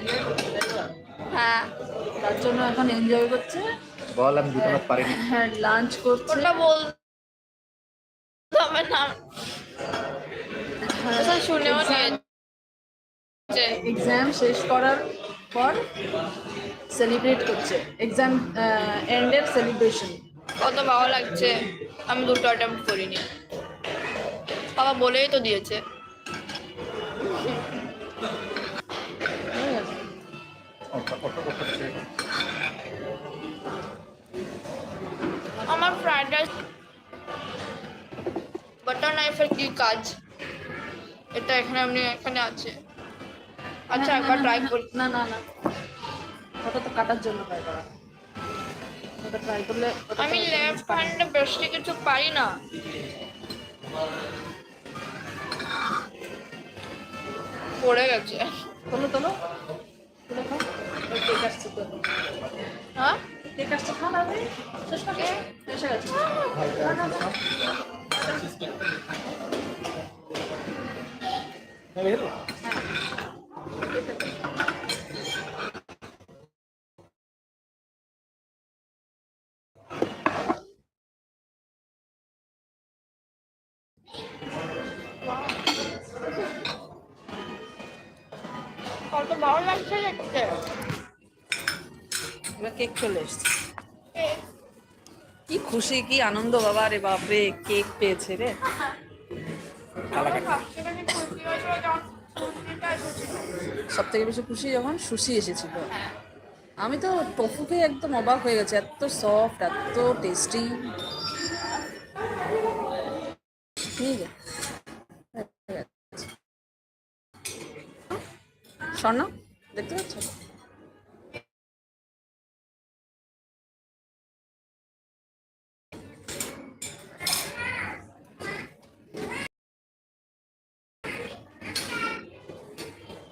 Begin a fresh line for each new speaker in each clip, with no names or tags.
Enjoy করছে তাই তো?
হ্যাঁ,
তার জন্য এখন এনজয় করছে।
বল আমি দুটো মাছ পারিনি।
হ্যাঁ, লাঞ্চ করছে।
ওটা বলতে হবে না, ওটা শুনেও নিয়েছে।
এক্সাম শেষ করার পর সেলিব্রেট করছে, এক্সাম এন্ডের সেলিব্রেশন।
কত ভালো লাগছে। আমি দুটো অ্যাটেম্প করিনি, বাবা বলেই তো দিয়েছে। আমার ফ্রাইড রাইস বাটার নাইফের কি কাজ? এটা এখানে আছে। আচ্ছা একবার ট্রাই করি।
না না না, ওটা তো কাটার জন্য ট্রাই করা, ওটা ট্রাই করলে
আমি লেফট হ্যান্ডে বেশি কিছু পারি না। পড়ে গেছে।
তোলো তোলো তুলে খাও। ওই কেক আসছে তো,
হ্যাঁ,
কেক আসছে, খাও না ভাই, শেষ করে এসে গেছে।
কত ভালো লাগছে দেখতে।
এবার কেক চলে এসছে, কি খুশি কি আনন্দ বাবা রে বাপরে, কেক পেয়েছে রে।
আমার সবচেয়ে বেশি খুশি হয়েছিল যখন সুশিটা এসেছিল।
সব থেকে বেশি খুশি যখন সুশি এসেছিল। আমি তো টফুকে একদম অবাক হয়ে গেছে, এত সফট, এত টেস্টি। ঠিক আছে স্বর্ণ, দেখতে পাচ্ছ?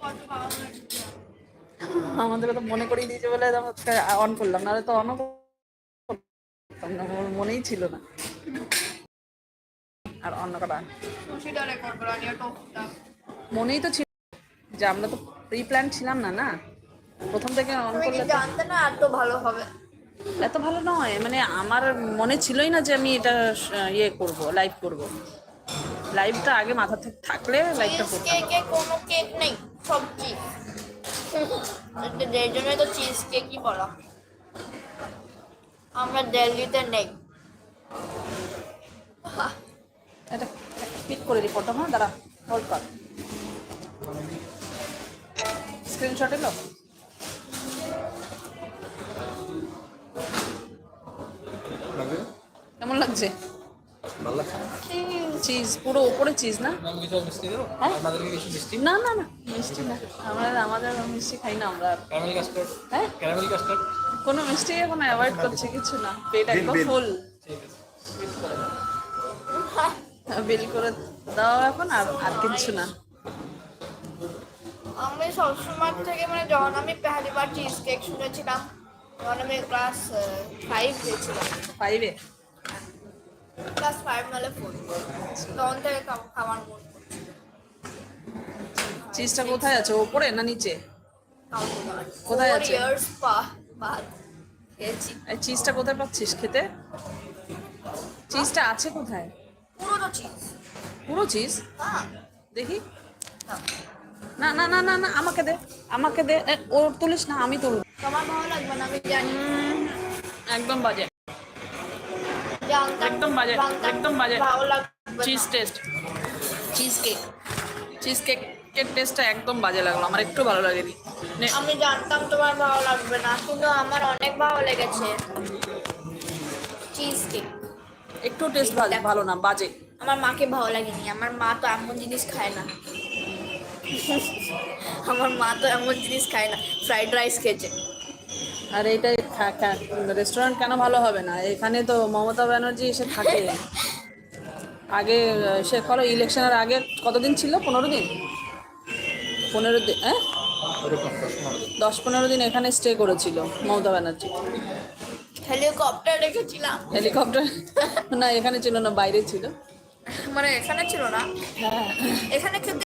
কত ভালো লাগছে।
আমাদের তো মনে করিয়ে দিয়েছে বলে অন করলাম, নাহলে তো অনও করতাম না, আমার মনেই ছিল না। আর অন্য কটা
সুশিটা রেকর্ড করা নিয়ে টপটা
মনেই তো ছিল, যে আমরা তো প্রি প্ল্যান ছিলাম না, না প্রথম থেকে অন
তুমি কি
করলে তো।
জানতে না এত ভালো হবে?
এত ভালো নয়, মানে আমার মনে ছিলই না যে আমি এটা ইয়ে করব, লাইভ করব। লাইভটা আগে মাথা থেকে থাকলে লাইভটা
চিজ
করতাম।
কেকে কোনো কেক নেই, সব চিজ। এই জন্যই তো চিজ কেকই বলা। আমরা দিল্লিতে নেই।
এটা পিক করে দিই ফটো, হ্যাঁ দাঁড়া, হোল্ড কর, স্ক্রিনশট এলো। কেমন লাগছে?
ভালো লাগছে।
চিজ পুরো উপরে চিজ না? হ্যাঁ? না না না, মিষ্টি না, আমাদের মিষ্টি খাই না আমরা। হ্যাঁ, কোনো মিষ্টি এখন অ্যাভয়েড করছি, কিছু না, পেট একদম ফুল। বিল করে দাও এখন, আর আর কিছু না।
আমি সবসময় থেকে মানে যখন আমি পেহালি বার চিজ কেক শুনেছিলাম, যখন আমি ক্লাস 5 গেছিলাম,
5-এ?
ক্লাস 5 নাহলে 4, তখন থেকে খাওয়ার মন করছে।
চিজটা কোথায় আছে, ওপরে না নিচে? কোথায়
কোথায়
আছে?
আছে? ইয়ার্স বাদ খেয়েছি।
এই চিজটা কোথায় পাচ্ছিস খেতে? চিজটা আছে কোথায়?
পুরো চিজ।
পুরো চিজ?
হ্যাঁ,
দেখি।
নাও।
না না না না না, আমাকে দে, আমাকে দে। ও তুলিস না, আমি তুলব।
তোমার ভালো লাগবে না আমি জানি।
একদম বাজে,
জানতাম,
একদম বাজে,
জানতাম
একদম বাজে।
ভালো লাগবে
চিজ
না।
টেস্ট, চিজ কেক, চিজ কেকের টেস্টটা একদম বাজে লাগলো আমার, একটু ভালো লাগেনি। নে,
আমি জানতাম তোমার ভালো লাগবে না, কিন্তু আমার অনেক ভালো লেগেছে চিজ কেক।
একটু টেস্ট ভালো না, বাজে।
আমার মাকে ভালো লাগেনি, আমার মা তো এমন জিনিস খায় না। আমার মা তো এমন জিনিস খায় না, ফ্রাইড রাইস খেয়েছে।
আর এইটাই রেস্টুরেন্ট কেন ভালো হবে না? এখানে তো মমতা ব্যানার্জি এসে থাকে। আগে সে করো ইলেকশনের আগে কতদিন ছিল, 15 দিন, 15 দিন, হ্যাঁ 10-15 দিন এখানে স্টে করেছিল মমতা ব্যানার্জি।
হেলিকপ্টার রেখেছিলাম,
হেলিকপ্টার না, এখানে ছিল না, বাইরে ছিল।
মানে এখানে ছিল না,
হ্যাঁ,
এখানে খেতে